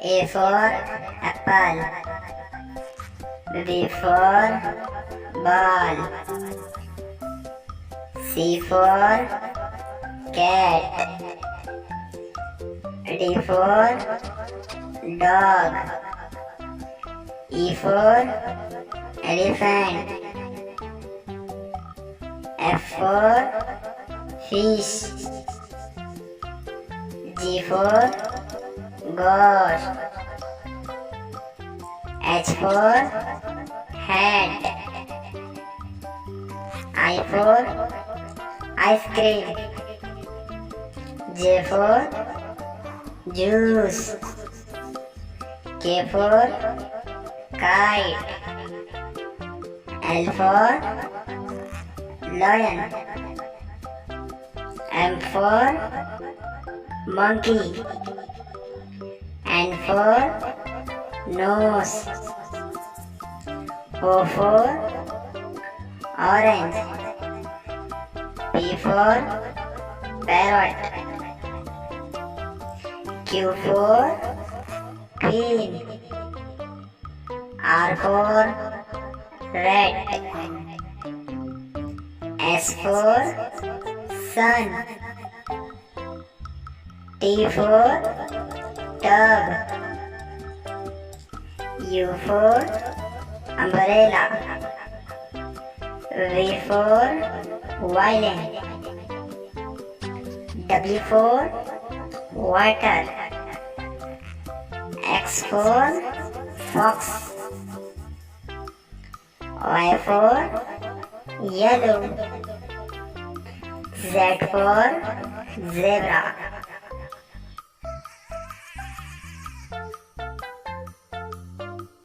A for apple. B for ball. C for cat. D for dog. E for elephant. F for fish. G for ghost. H for hat. I for ice cream. J for juice. K for kite. L for lion. M for monkey. N for nose. O for orange. P for parrot. Q for queen. R for red. S for sun. T for tub. U for umbrella. V for violin. W for water. X for fox. Y for yellow. Z for zebra.